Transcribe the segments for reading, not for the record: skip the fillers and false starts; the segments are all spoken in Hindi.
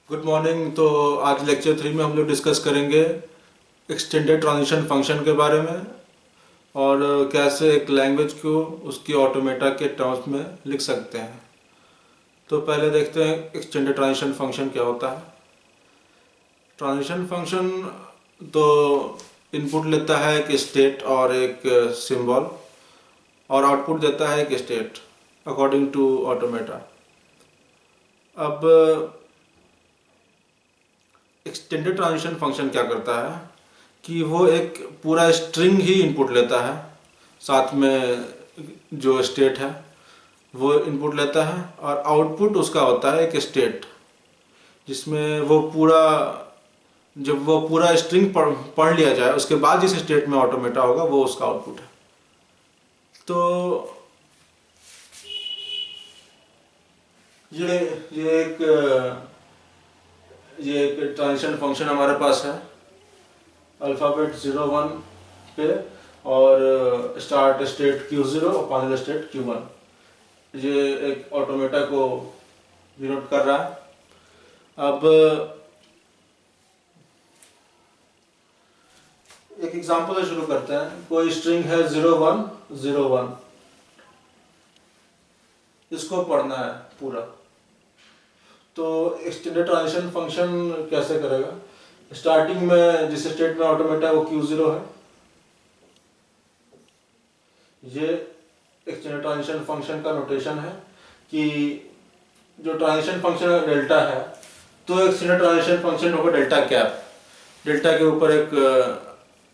Good morning. तो आज लेक्चर 3 में हम लोग डिस्कस करेंगे एक्सटेंडेड ट्रांजिशन फंक्शन के बारे में और कैसे एक लैंग्वेज को उसकी ऑटोमेटा के टर्म्स में लिख सकते हैं। तो पहले देखते हैं एक्सटेंडेड ट्रांजिशन फंक्शन क्या होता है। ट्रांजिशन फंक्शन तो इनपुट लेता है एक स्टेट और एक सिंबल और आउटपुट देता है एक स्टेट अकॉर्डिंग टू ऑटोमेटा। अब एक्सटेंडेड ट्रांजिशन फंक्शन क्या करता है कि वो एक पूरा स्ट्रिंग ही इनपुट लेता है, साथ में जो स्टेट है वो इनपुट लेता है और आउटपुट उसका होता है एक स्टेट, जिसमें वो पूरा जब वो पूरा स्ट्रिंग पढ़ लिया जाए उसके बाद जिस स्टेट में ऑटोमेटा होगा वो उसका आउटपुट है। तो ये ये एक ये एक ट्रांजिशन फंक्शन हमारे पास है अल्फ़ाबेट 0 1 पे और स्टार्ट स्टेट Q0 और फाइनल स्टेट Q1। ये एक ऑटोमेटा को डिनोट कर रहा है। अब एक एग्जांपल से शुरू करते हैं। कोई स्ट्रिंग है 0 1 0 1, इसको पढ़ना है पूरा। तो एक्सटेंडेड ट्रांजिशन फंक्शन कैसे करेगा? स्टार्टिंग में जिस स्टेट में ऑटोमेटा है वो Q0 है। ये एक्सटेंडेड ट्रांजिशन फंक्शन का नोटेशन है कि जो ट्रांजिशन फंक्शन डेल्टा है तो एक्सटेंडेड ट्रांजिशन फंक्शन होगा डेल्टा कैप। डेल्टा के ऊपर एक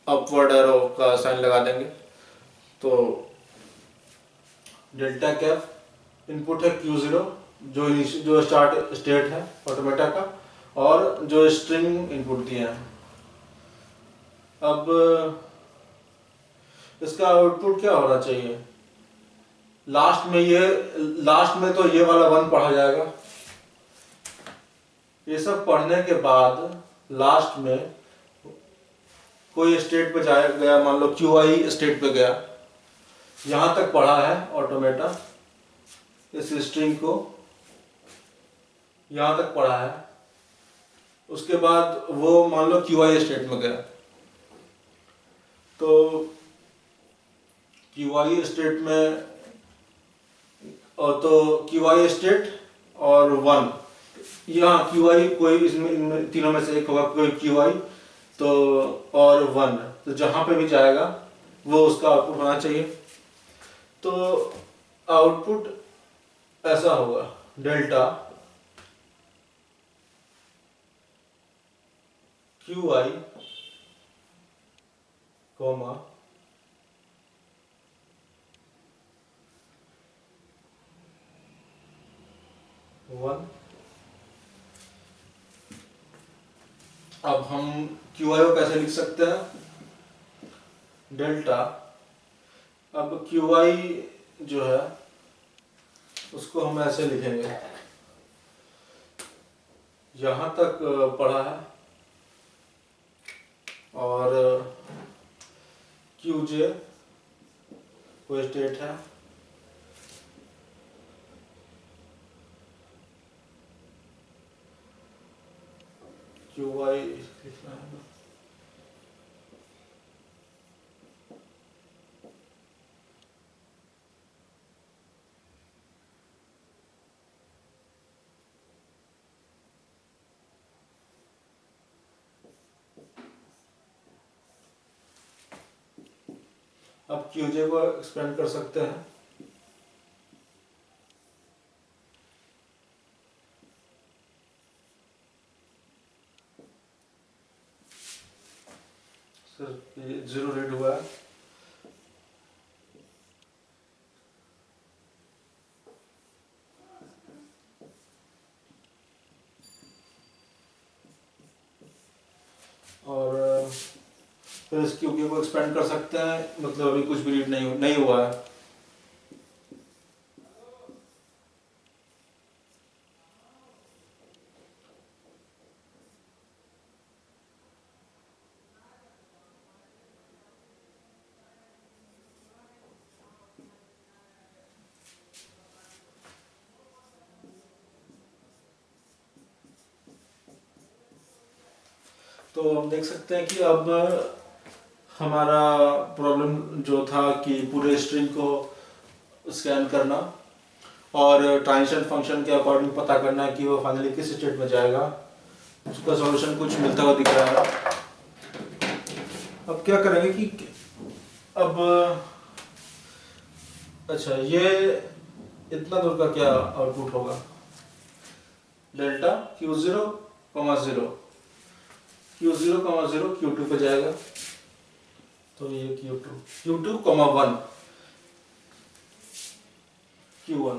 अपवर्ड एरो का साइन लगा देंगे। तो डेल्टा कैप इनपुट है Q0 जो स्टार्ट स्टेट है ऑटोमेटा का, और जो स्ट्रिंग इनपुट दिए हैं। अब इसका आउटपुट क्या होना चाहिए? लास्ट में तो ये वाला 1 पढ़ा जाएगा। ये सब पढ़ने के बाद लास्ट में कोई स्टेट पे जाया गया, मान लो QI स्टेट पे गया, यहां तक पढ़ा है ऑटोमेटा, इस स्ट्रिंग को यहां तक पढ़ा है। उसके बाद वो मान लो QI स्टेट में गया, तो QI स्टेट में और तो QI स्टेट और 1, यहाँ QI कोई इसमें इनमें तीनों में से एक होगा, कोई QI तो और 1, तो जहां पे भी जाएगा वो उसका आउटपुट होना चाहिए। तो आउटपुट ऐसा होगा डेल्टा QI कोमा 1। अब हम QI को कैसे लिख सकते हैं? डेल्टा, अब QI जो है उसको हम ऐसे लिखेंगे, यहां तक पढ़ा है और QJ कोई स्टेट है, QI लिखना है। अब QJ को एक्सपेंड कर सकते हैं। सर ये 0 रीड हुआ है। और फिर इस QK को एक्सपेंड कर सकते हैं, मतलब अभी कुछ भी रीड नहीं हुआ है। तो हम देख सकते हैं कि अब हमारा प्रॉब्लम जो था कि पूरे स्ट्रिंग को स्कैन करना और ट्रांजिशन फंक्शन के अकॉर्डिंग पता करना है कि वो फाइनली किस स्टेट में जाएगा, उसका सॉल्यूशन कुछ मिलता हुआ दिख रहा है। अब क्या करेंगे कि अब अच्छा, ये इतना दूर का क्या आउटपुट होगा, डेल्टा Q0, 0 Q0, 0 Q2 पे जाएगा, तो ये Q2, 1 Q1,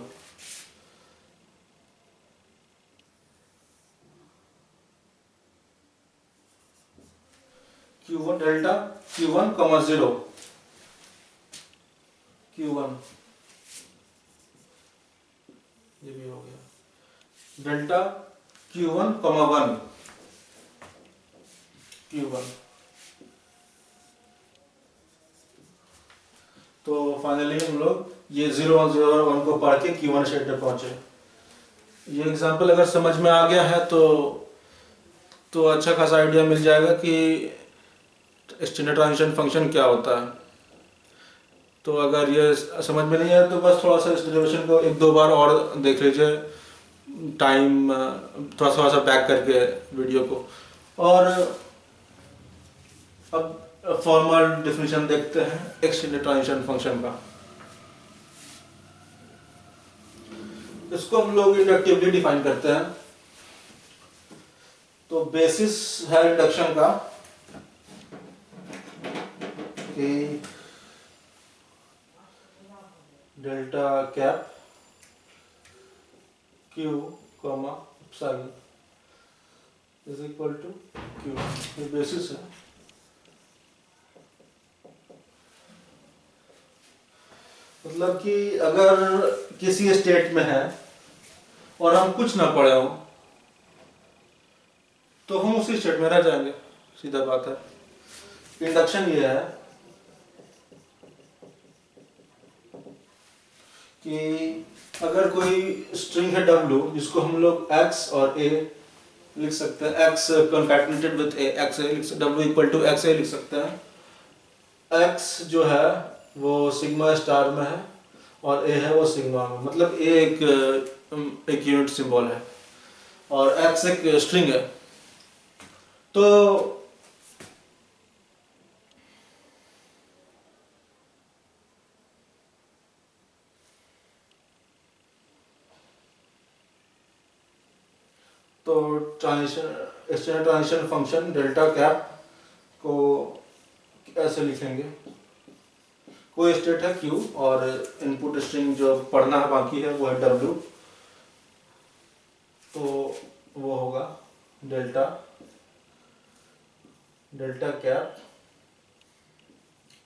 delta Q1, 0 Q1, ये भी हो गया, डेल्टा Q1, 1 Q1। तो फाइनली हम लोग ये 0, 1, 0 और 1 को पढ़ के Q1 स्टेट पे पहुंचे। ये एग्जांपल अगर समझ में आ गया है तो अच्छा खासा आइडिया मिल जाएगा कि स्टैंडर्ड ट्रांजिशन फंक्शन क्या होता है। तो अगर ये समझ में नहीं आया तो बस थोड़ा सा इस डेरिवेशन को एक दो बार और देख लीजिए, टाइम थोड़ा सा बैक करके वीडियो को। और अब फॉर्मल डेफिनेशन देखते हैं एक्सटेंडेड ट्रांजिशन फंक्शन का। इसको हम लोग इंडक्टिवली डिफाइन करते हैं। तो बेसिस है इंडक्शन का कि delta cap Q, epsilon is equal to Q, ये बेसिस है। मतलब कि अगर किसी स्टेट में है और हम कुछ ना पढ़े हो तो हम उसी स्टेट में रह जाएंगे, सीधा बात है। इंडक्शन ये है कि अगर कोई स्ट्रिंग है W जिसको हम लोग X और A लिख सकते हैं, X concatenated with A, W equal to XA लिख सकते हैं। X जो है वो सिग्मा स्टार में है और A है वो सिग्मा में, मतलब A एक यूनिट सिंबल है और X एक स्ट्रिंग है। तो standard transition function delta cap को ऐसे लिखेंगे, कोई स्टेट है Q और इनपुट स्ट्रिंग जो पढ़ना है बाकी है वो है W, तो वो होगा delta cap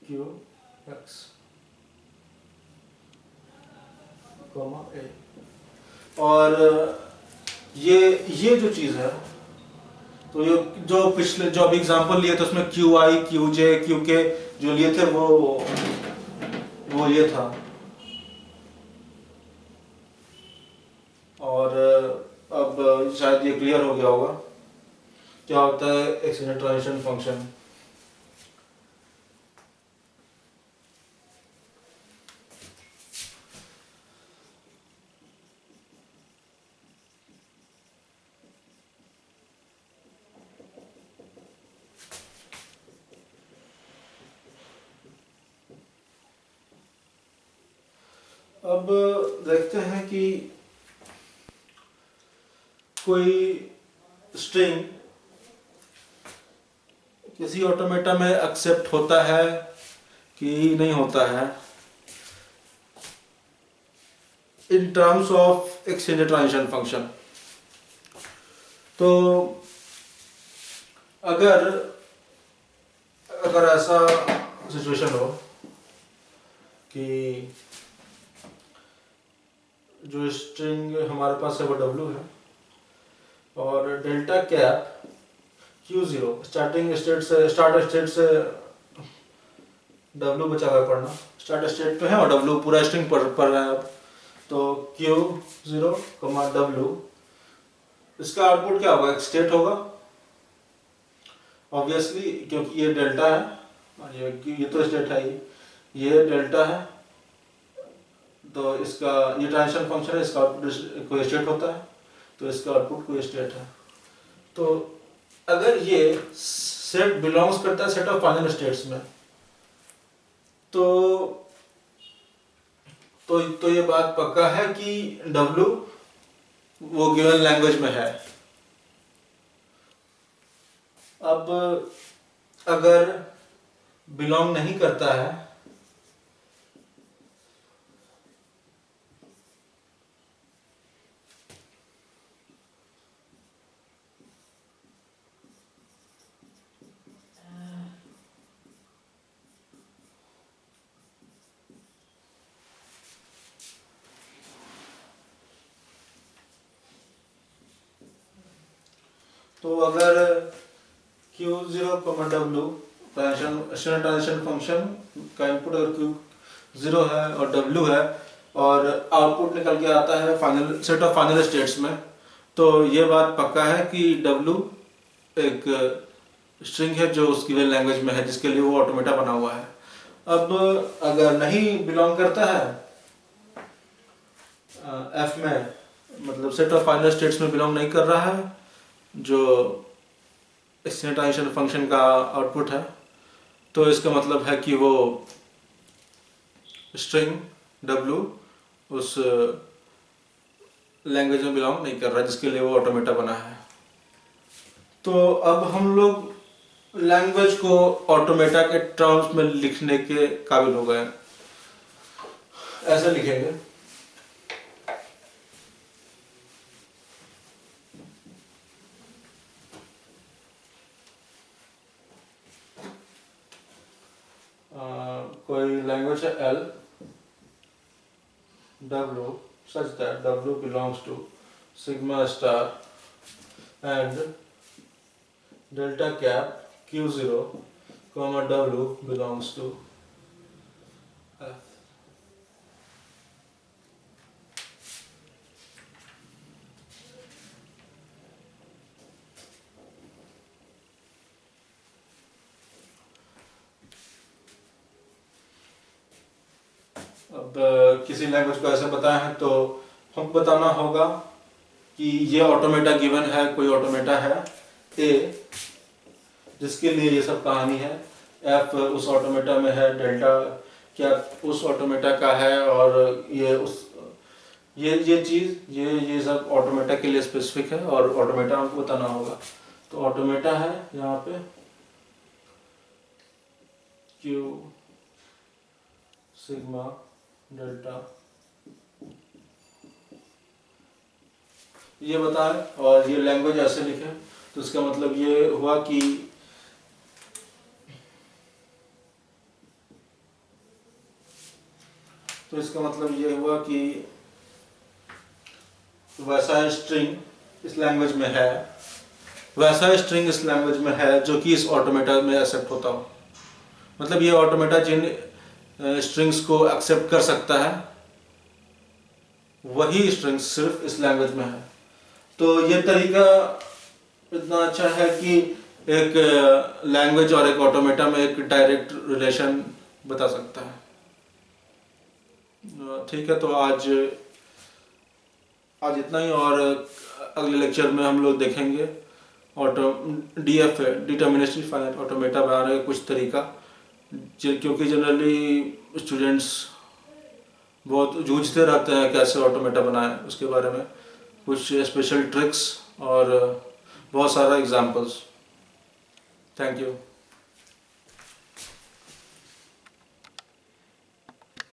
Q X, A। और ये जो चीज है, तो ये जो पिछले जो अभी एग्जांपल लिए थे उसमें QI, QJ, QK जो लिए थे वो ये था। और अब शायद ये क्लियर हो गया होगा क्या होता है एक्सटेंडेड ट्रांजिशन फंक्शन। अब देखते हैं कि कोई स्ट्रिंग किसी ऑटोमेटा में एक्सेप्ट होता है कि नहीं होता है in terms of extended transition function. तो अगर ऐसा सिचुएशन हो कि जो स्ट्रिंग हमारे पास है वो W है और delta cap Q0 start state से W बचा हुआ पढ़ना, स्टार्ट स्टेट पे है और W पूरा स्ट्रिंग पढ़ रहा है। अब तो Q0, W, इसका आउटपुट क्या होगा, एक स्टेट होगा ऑब्वियसली क्योंकि ये डेल्टा है और ये तो स्टेट है, ये डेल्टा है, तो इसका ये ट्रांजिशन फंक्शन है, इसका आउटपुट कोई स्टेट होता है, तो इसका आउटपुट कोई स्टेट है। तो अगर ये सेट बिलोंग्स करता है सेट ऑफ फाइनल स्टेट्स में, तो ये बात पक्का है कि W वो गिवन लैंग्वेज में है। अब अगर बिलोंग नहीं करता है तो अगर Q0, W ट्रांजिशन फंक्शन का इनपुट अगर Q0 है और W है और आउटपुट निकल के आता है final set of final states में, तो ये बात पक्का है कि W एक स्ट्रिंग है जो उसकी गिवन लैंग्वेज में है, जिसके लिए वो ऑटोमेटा बना हुआ है। अब अगर नहीं बिलोंग करता है F में, मतलब सेट ऑफ फाइनल स्टेट्स में बिलोंग नहीं कर रहा है जो एक्सटेंडेड ट्रांजिशन फंक्शन का आउटपुट है, तो इसका मतलब है कि वो स्ट्रिंग W उस लैंग्वेज में बिलोंग नहीं कर रहा जिसके लिए वो ऑटोमेटा बना है। तो अब हम लोग लैंग्वेज को ऑटोमेटा के टर्म्स में लिखने के काबिल हो गए। ऐसे लिखेंगे, कोई लैंग्वेज है L, W such that W belongs to sigma star and delta cap Q0 comma W belongs to F। अब किसी लैंग्वेज को ऐसे बताए हैं तो हमको बताना होगा कि ये ऑटोमेटा गिवन है, कोई ऑटोमेटा है A जिसके लिए ये सब कहानी है, F उस ऑटोमेटा में है, डेल्टा क्या उस ऑटोमेटा का है, और ये चीज ये सब ऑटोमेटा के लिए स्पेसिफिक है और ऑटोमेटा हमको बताना होगा। तो ऑटोमेटा है यहाँ पे Q सिग्मा डेल्टा ये बताएं और ये लैंग्वेज ऐसे लिखे, तो इसका मतलब ये हुआ कि वैसा स्ट्रिंग इस लैंग्वेज में है, वैसा स्ट्रिंग इस लैंग्वेज में है जो कि इस ऑटोमेटा में एक्सेप्ट होता हो। मतलब ये ऑटोमेटा जिन स्ट्रिंग्स को एक्सेप्ट कर सकता है वही स्ट्रिंग्स सिर्फ इस लैंग्वेज में है। तो ये तरीका इतना अच्छा है कि एक लैंग्वेज और एक ऑटोमेटा में एक डायरेक्ट रिलेशन बता सकता है। ठीक है, तो आज इतना ही, और अगले लेक्चर में हम लोग देखेंगे डिटर्मिनिस्टिक फाइनाइट ऑटोमेटा बनाने का कुछ तरीका, क्योंकि जनरली स्टूडेंट्स बहुत जूझते रहते हैं कैसे ऑटोमेटा बनाएं, उसके बारे में कुछ स्पेशल ट्रिक्स और बहुत सारा एग्जांपल्स। Thank you.